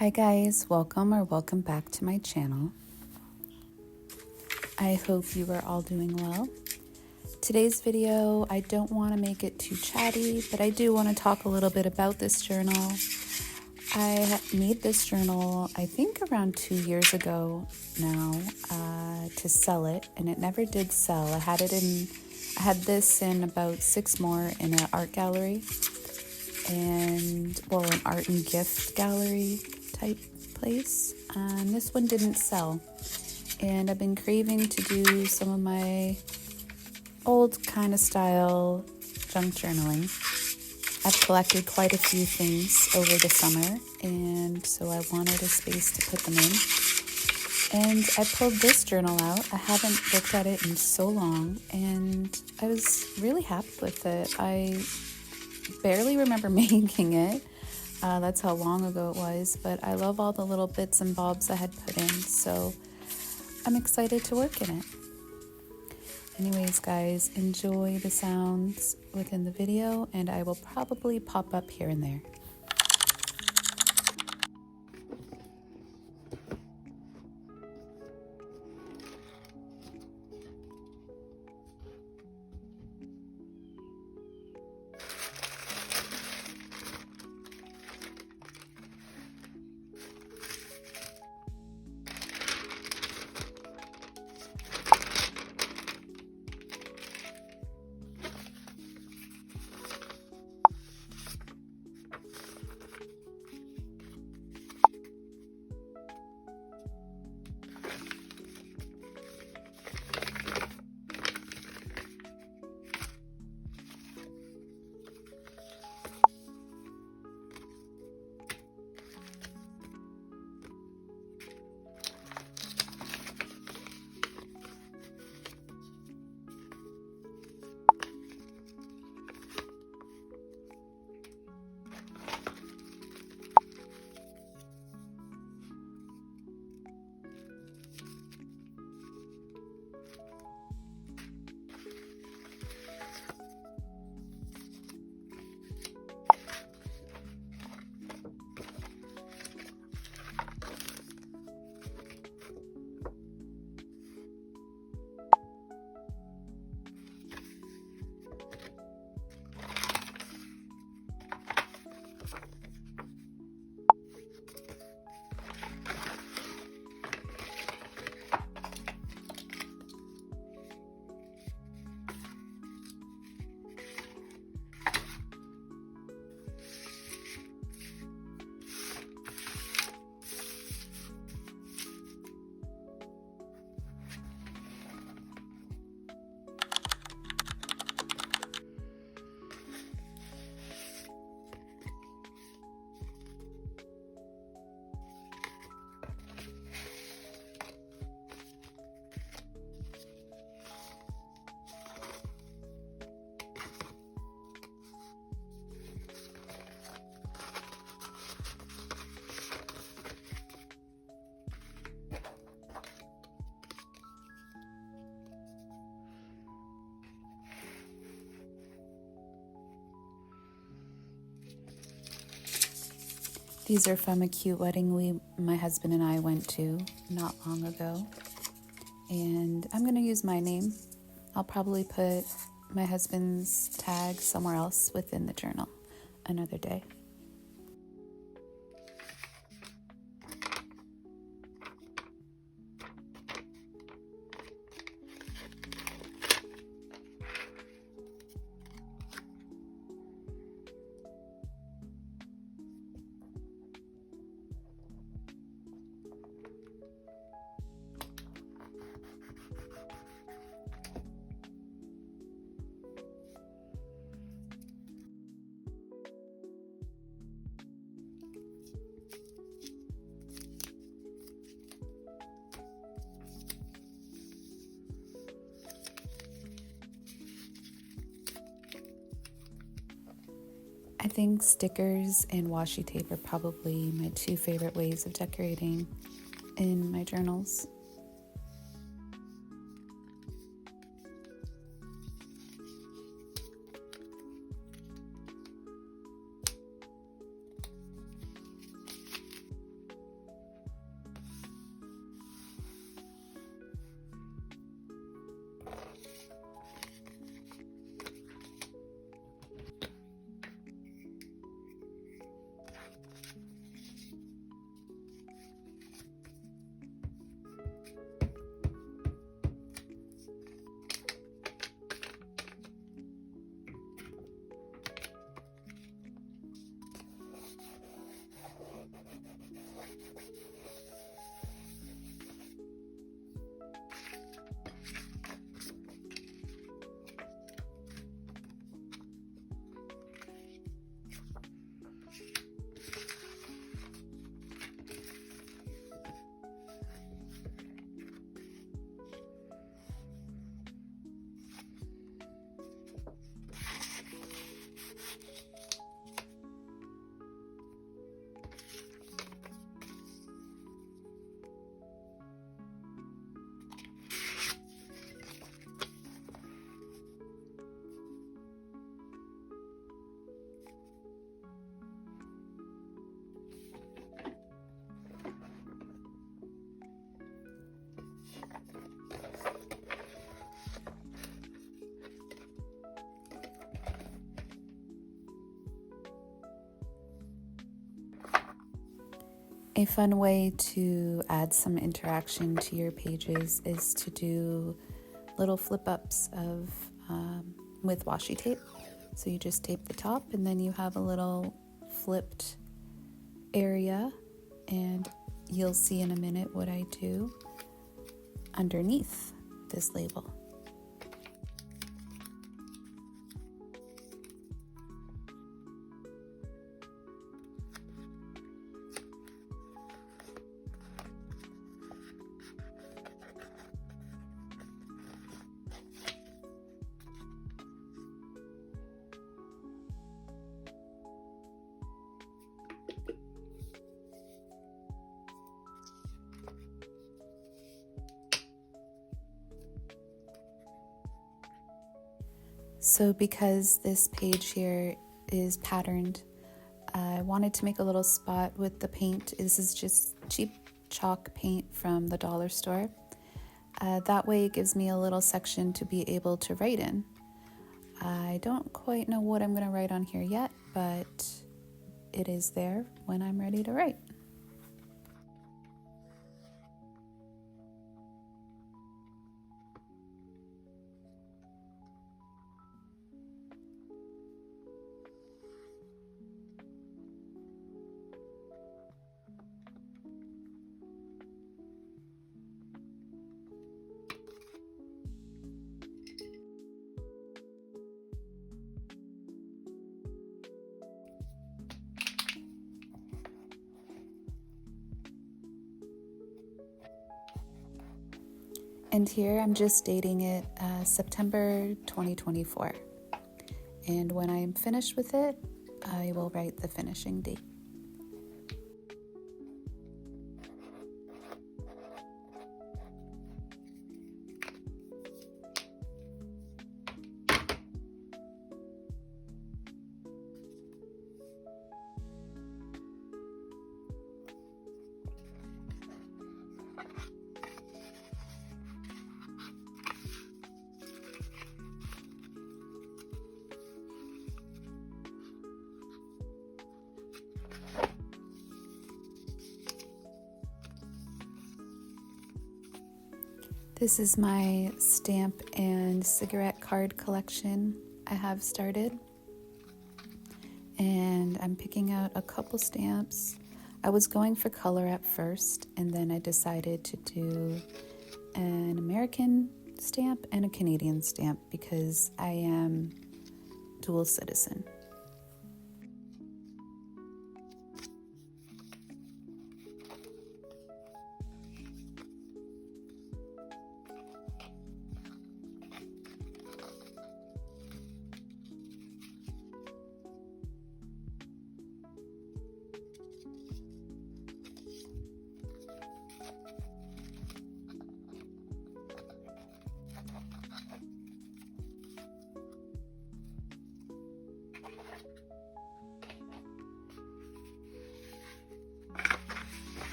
Hi guys, welcome back to my channel. I hope you are all doing well. Today's video, I don't want to make it too chatty, but I do want to talk a little bit about this journal. I made this journal, I think around 2 years ago now, to sell it, and it never did sell. I had this and about 6 more in an art gallery, an art and gift gallery type place, and this one didn't sell. And I've been craving to do some of my old kind of style junk journaling. I've collected quite a few things over the summer, and so I wanted a space to put them in. And I pulled this journal out. I haven't looked at it in so long, and I was really happy with it. I barely remember making it. That's how long ago it was, but I love all the little bits and bobs I had put in, so I'm excited to work in it. Anyways, guys, enjoy the sounds within the video, and I will probably pop up here and there. These are from a cute wedding my husband and I went to not long ago. And I'm going to use my name. I'll probably put my husband's tag somewhere else within the journal another day. I think stickers and washi tape are probably my 2 favorite ways of decorating in my journals. A fun way to add some interaction to your pages is to do little flip ups of with washi tape. So you just tape the top and then you have a little flipped area, and you'll see in a minute what I do underneath this label. So because this page here is patterned, I wanted to make a little spot with the paint. This is just cheap chalk paint from the dollar store. That way it gives me a little section to be able to write in. I don't quite know what I'm going to write on here yet, but it is there when I'm ready to write. And here I'm just dating it September 2024. And when I am finished with it, I will write the finishing date. This is my stamp and cigarette card collection I have started. And I'm picking out a couple stamps. I was going for color at first, and then I decided to do an American stamp and a Canadian stamp because I am dual citizen.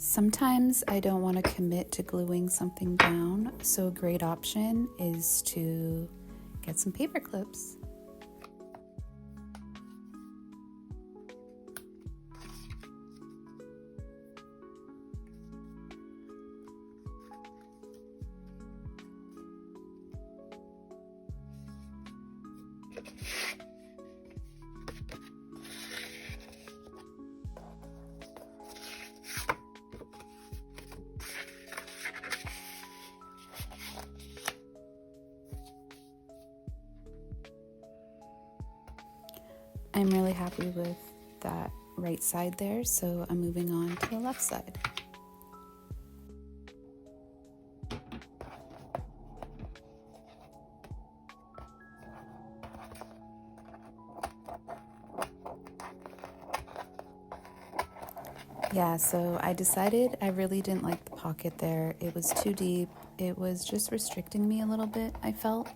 Sometimes I don't want to commit to gluing something down, so a great option is to get some paper clips. I'm really happy with that right side there, so I'm moving on to the left side. Yeah, so I decided I really didn't like the pocket there. It was too deep. It was just restricting me a little bit, I felt.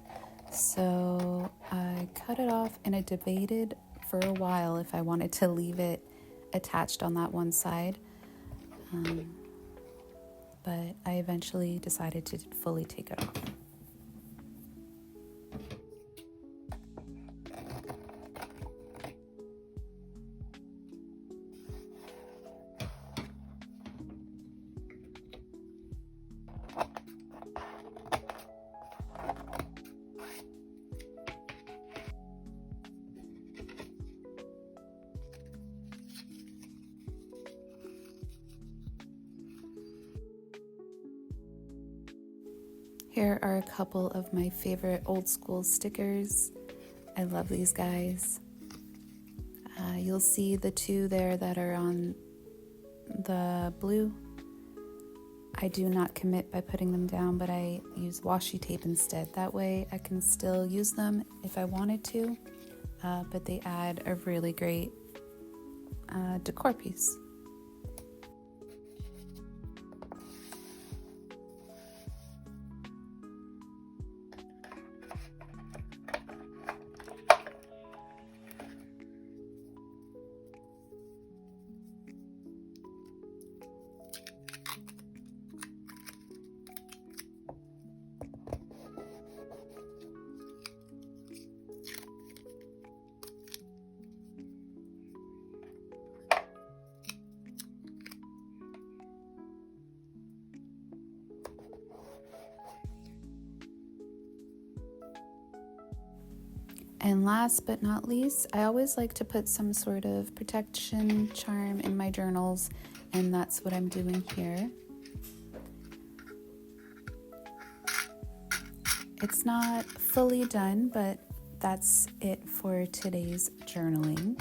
So I cut it off, and I debated for a while if I wanted to leave it attached on that one side. But I eventually decided to fully take it off. Here are a couple of my favorite old school stickers. I love these guys. You'll see the two there that are on the blue. I do not commit by putting them down, but I use washi tape instead. That way I can still use them if I wanted to, but they add a really great decor piece. And last but not least, I always like to put some sort of protection charm in my journals, and that's what I'm doing here. It's not fully done, but that's it for today's journaling.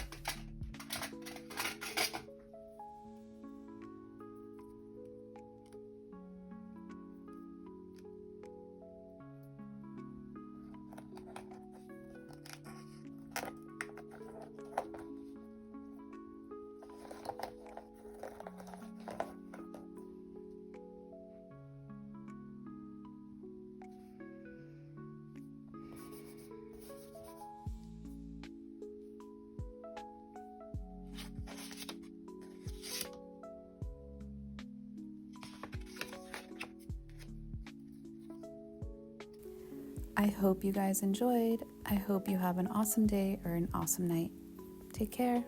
I hope you guys enjoyed. I hope you have an awesome day or an awesome night. Take care.